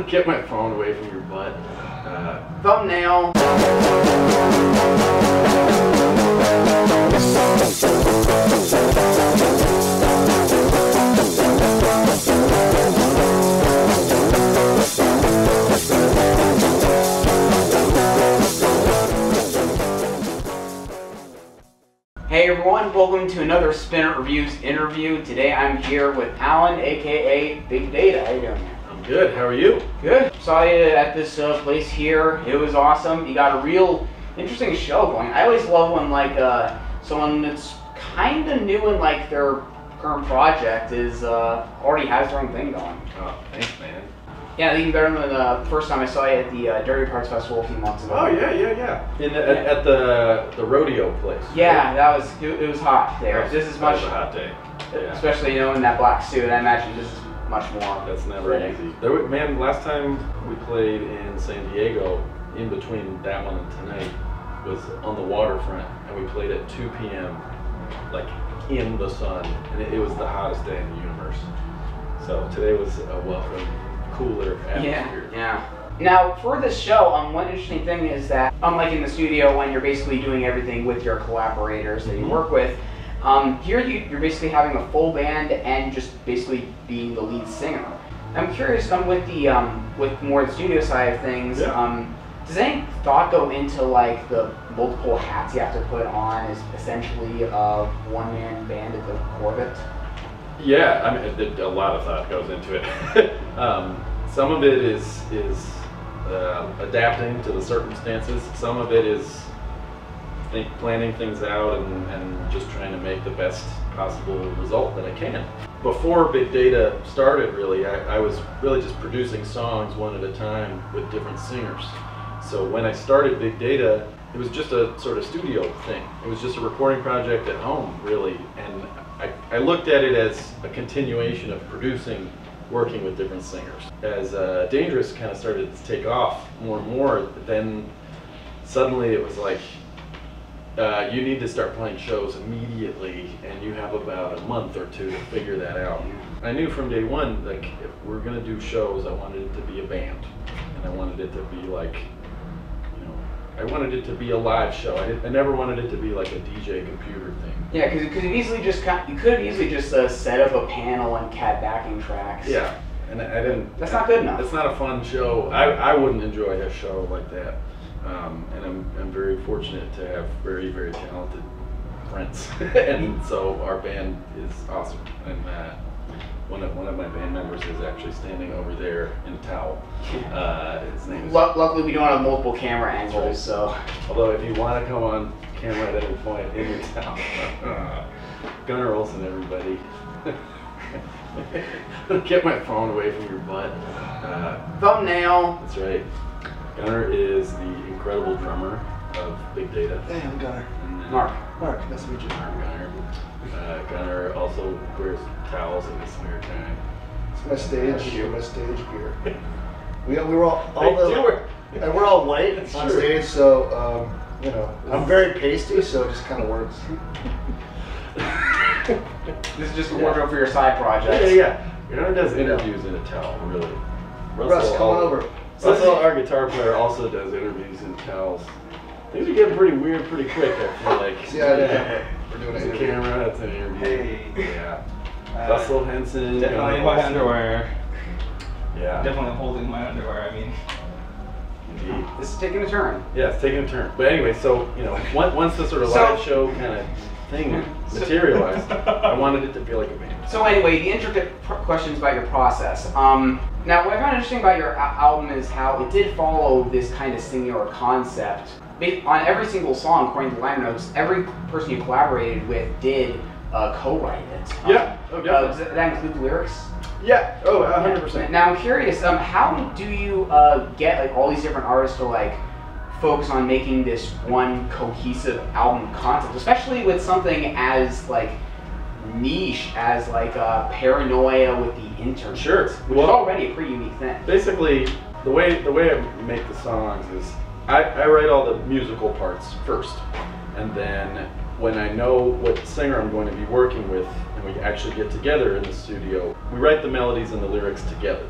Get my phone away from your butt. Thumbnail. Hey everyone, welcome to another Spinner Reviews interview. Today I'm here with Alan, aka Big Data. How you doing, man? I'm good. How are you? Good. Saw you at this place here. It was awesome. You got a real interesting show going. I always love when someone that's kind of new in like their current project is already has their own thing going. Oh, thanks, man. Yeah, even better than the first time I saw you at the Dirty Parts Festival a few months ago. Oh yeah. At the rodeo place. Yeah, it was hot there. This is much a hot day. Yeah. Especially in that black suit. I imagine this is much more. That's never easy. Man, last time we played in San Diego, in between that one and tonight, was on the waterfront, and we played at 2 p.m. like in the sun, and it was the hottest day in the universe. So today was a welcome, cooler atmosphere. Yeah. Now, for this show, one interesting thing is that, unlike in the studio when you're basically doing everything with your collaborators that you work with, here you're basically having a full band and just basically being the lead singer. I'm curious, with more the studio side of things, does any thought go into like the multiple hats you have to put on as essentially a one-man band at the core of it? Yeah, I mean, a lot of thought goes into it. Some of it is adapting to the circumstances. Some of it is planning things out and just trying to make the best possible result that I can. Before Big Data started, really, I was really just producing songs one at a time with different singers. So when I started Big Data, it was just a sort of studio thing. It was just a recording project at home, really, and I looked at it as a continuation of producing, working with different singers. As Dangerous kind of started to take off more and more, then suddenly it was like, you need to start playing shows immediately, and you have about a month or two to figure that out. I knew from day one, like, if we're gonna do shows, I wanted it to be a band, and I wanted it to be like, I wanted it to be a live show. I never wanted it to be like a DJ computer thing. Yeah, because you could have easily just set up a panel and cat backing tracks. Yeah, and I didn't. That's not good enough. It's not a fun show. I wouldn't enjoy a show like that. And I'm very fortunate to have very, very talented friends, and so our band is awesome. And one of my band members is actually standing over there in a towel. His name is. Luckily, we don't have multiple camera angles, so. Although, if you want to come on camera at any point in your towel, Gunnar Olsen, everybody. Get my phone away from your butt. Thumbnail. That's right. Gunnar is the incredible drummer of Big Data. Hey, I'm Gunnar. Mark, nice to meet you. I'm Gunnar. Gunnar also wears towels in his spare time. It's my stage gear. We were we're all white on stage, so I'm very pasty, so it just kind of works. This is just a wardrobe for your side project. Yeah. Gunnar does interviews in a towel, really. Russ, come on over. Russell, our guitar player, also does interviews in towels. Things are getting pretty weird pretty quick, I feel like. We're doing it's a camera, it's an interview. Hey. Yeah. Russell Henson. Definitely in my underwear. Yeah. Definitely holding my underwear, I mean. Indeed. This is taking a turn. Yeah, it's taking a turn. But anyway, so, once the sort of live show kind of thing materialized, I wanted it to feel like a band. So anyway, the intricate questions about your process. Now, what I found interesting about your album is how it did follow this kind of singular concept. On every single song, according to liner notes, every person you collaborated with did co-write it. Yeah. Does that include the lyrics? Yeah. Oh, 100%. Now I'm curious, how do you get like all these different artists to like focus on making this one cohesive album concept, especially with something as like niche as like Paranoia with the intern, Sure. which is already a pretty unique thing. Basically, the way I make the songs is I write all the musical parts first, and then when I know what singer I'm going to be working with and we actually get together in the studio, we write the melodies and the lyrics together.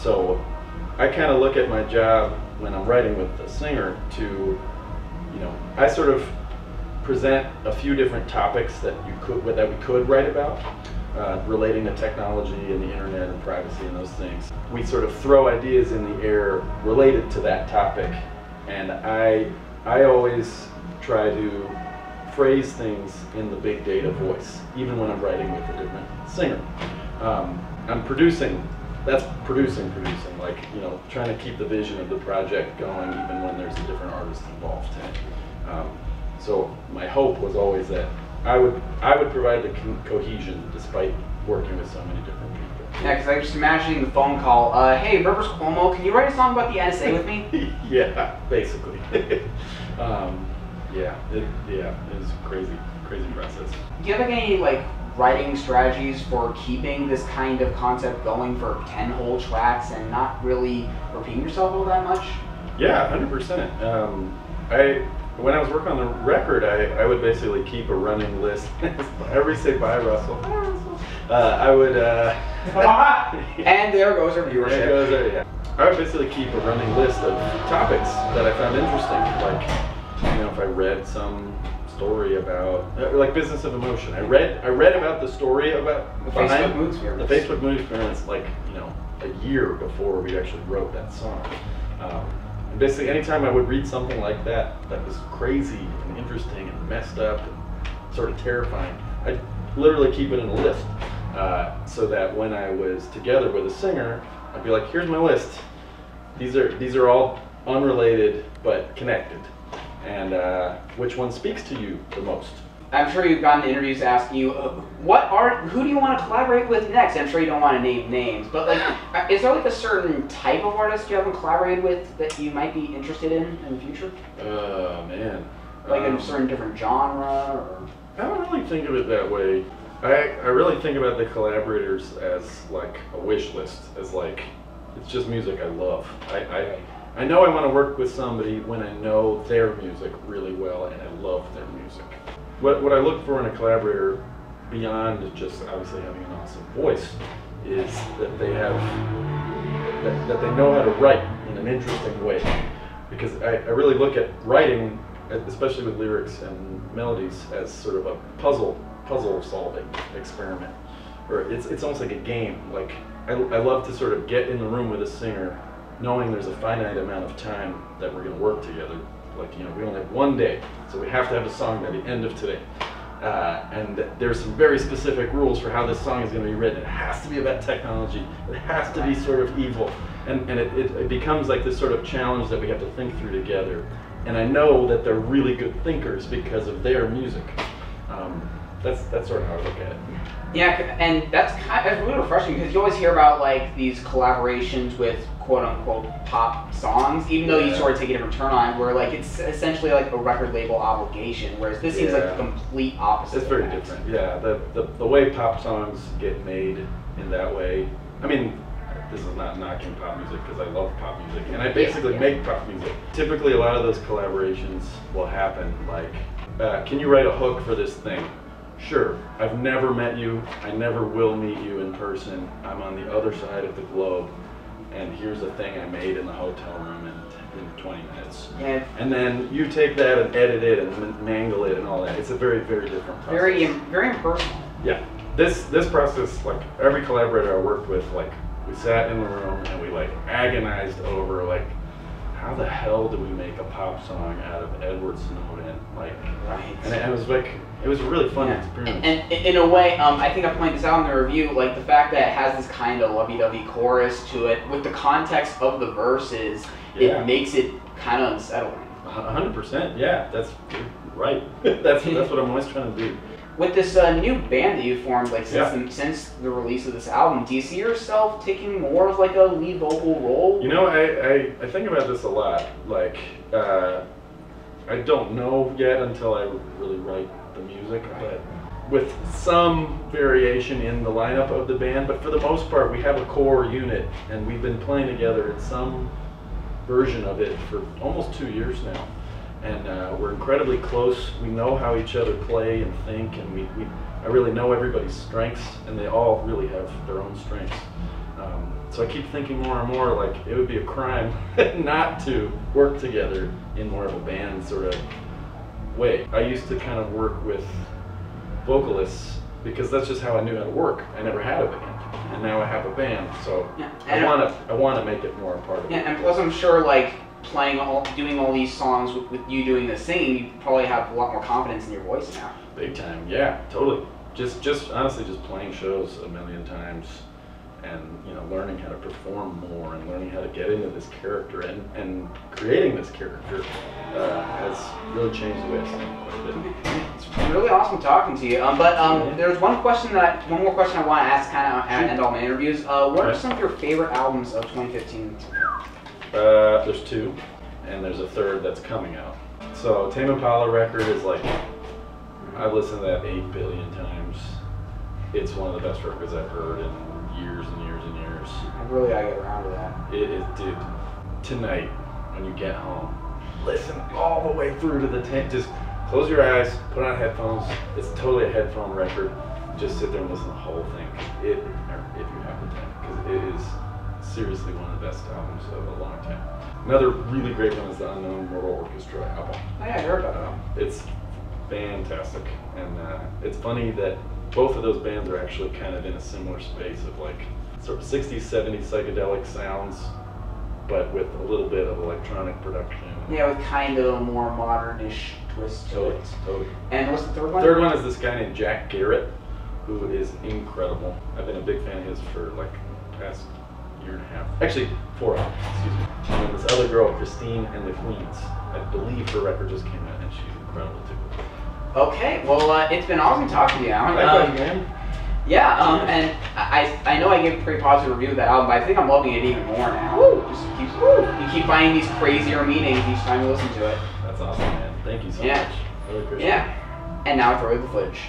So I kind of look at my job when I'm writing with the singer to, you know, I sort of present a few different topics that we could write about, relating to technology and the internet and privacy and those things. We sort of throw ideas in the air related to that topic, and I always try to phrase things in the big data voice, even when I'm writing with a different singer. I'm producing. That's producing, like, you know, trying to keep the vision of the project going even when there's a different artist involved in it. So my hope was always that I would provide the cohesion despite working with so many different people. Yeah, because I was just imagining the phone call. Hey, Rivers Cuomo, can you write a song about the NSA with me? Yeah, basically. Yeah, it was a crazy process. Do you have any like writing strategies for keeping this kind of concept going for 10 whole tracks and not really repeating yourself all that much? Yeah, 100%. When I was working on the record, I would basically keep a running list. Every say bye, Russell. Bye, Russell. I would. And there goes our viewership. There goes our, yeah. I would basically keep a running list of topics that I found interesting. Like, you know, if I read some story about, like Business of Emotion. I read about the story about the Facebook mood experiments. The Facebook mood experiments, like, you know, a year before we actually wrote that song. And basically, anytime I would read something like that was crazy and interesting and messed up and sort of terrifying, I'd literally keep it in a list, so that when I was together with a singer, I'd be like, here's my list. These are all unrelated but connected. And which one speaks to you the most? I'm sure you've gotten interviews asking you, who do you want to collaborate with next? I'm sure you don't want to name names, but like, is there like a certain type of artist you haven't collaborated with that you might be interested in the future? Man. Like in a certain different genre, or? I don't really think of it that way. I really think about the collaborators as like a wish list, as like, it's just music I love. I know I want to work with somebody when I know their music really well and I love their music. What I look for in a collaborator, beyond just obviously having an awesome voice, is that they have that they know how to write in an interesting way. Because I really look at writing, especially with lyrics and melodies, as sort of a puzzle solving experiment. Or it's almost like a game. Like I love to sort of get in the room with a singer, knowing there's a finite amount of time that we're going to work together. Like, you know, we only have one day, so we have to have a song by the end of today. And there's some very specific rules for how this song is going to be written. It has to be about technology. It has to be sort of evil. And it becomes like this sort of challenge that we have to think through together. And I know that they're really good thinkers because of their music. That's sort of how I look at it. Yeah, and that's really refreshing, because you always hear about like these collaborations with quote-unquote pop songs, even though you sort of take a different turn on it, where like it's essentially like a record label obligation, whereas this seems like the complete opposite. It's very different. Yeah, the way pop songs get made in that way. I mean, this is not knocking pop music, because I love pop music and I basically make pop music. Typically, a lot of those collaborations will happen like, can you write a hook for this thing? Sure. I've never met you. I never will meet you in person. I'm on the other side of the globe, and here's a thing I made in the hotel room in 20 minutes. Yeah. And then you take that and edit it and mangle it and all that. It's a very, very different process. Very impersonal. Yeah. This process, like every collaborator I worked with, like we sat in the room and we like agonized over like, how the hell do we make a pop song out of Edward Snowden? Like, right. And it was like, it was a really fun experience. And in a way, I think I pointed this out in the review, like the fact that it has this kind of lovey-dovey chorus to it, with the context of the verses, it makes it kind of unsettling. 100%, yeah, that's right. That's what I'm always trying to do. With this new band that you formed, like since the release of this album, do you see yourself taking more of like a lead vocal role? You know, I think about this a lot. Like, I don't know yet until I really write the music, but with some variation in the lineup of the band. But for the most part, we have a core unit, and we've been playing together in some version of it for almost 2 years now. And we're incredibly close. We know how each other play and think, and I really know everybody's strengths, and they all really have their own strengths. So I keep thinking more and more like it would be a crime not to work together in more of a band sort of way. I used to kind of work with vocalists because that's just how I knew how to work. I never had a band, and now I have a band, so Yeah. I want to make it more a part of it. Yeah, and plus I'm sure like doing all these songs with you doing the singing, you probably have a lot more confidence in your voice now. Big time, yeah, totally. Just honestly, just playing shows a million times, and learning how to perform more, and learning how to get into this character, and creating this character has really changed the way I sing quite a bit. It's really awesome talking to you. There's one more question I want to ask, kind of at end all my interviews. What are some of your favorite albums of 2015? There's 2, and there's a 3rd that's coming out. So Tame Impala record is like, I've listened to that 8 billion times. It's one of the best records I've heard in years and years and years. I really gotta get around to that. It is, dude. Tonight, when you get home, listen all the way through to the tape. Just close your eyes, put on headphones. It's totally a headphone record. Just sit there and listen to the whole thing. If you have the time, because it is seriously one of the best albums of a long time. Another really great one is the Unknown Mortal Orchestra album. Oh, yeah, I heard about that. It's fantastic, and it's funny that both of those bands are actually kind of in a similar space of like sort of 60s, 70s psychedelic sounds, but with a little bit of electronic production. Yeah, with kind of a more modernish twist to it. Totally. And what's the third one? Third one is this guy named Jack Garrett, who is incredible. I've been a big fan of his for like the past year and a half. Actually, 4 hours, excuse me. And then this other girl, Christine and the Queens. I believe her record just came out, and she's incredible too. Okay, well, it's been awesome talking to you, Alan. Likewise, man. Yeah, and I know I gave a pretty positive review of that album, but I think I'm loving it even more now. You keep finding these crazier meanings each time you listen to it. That's awesome, man. Thank you so much. Really appreciate it. Yeah. And now I throw you the footage.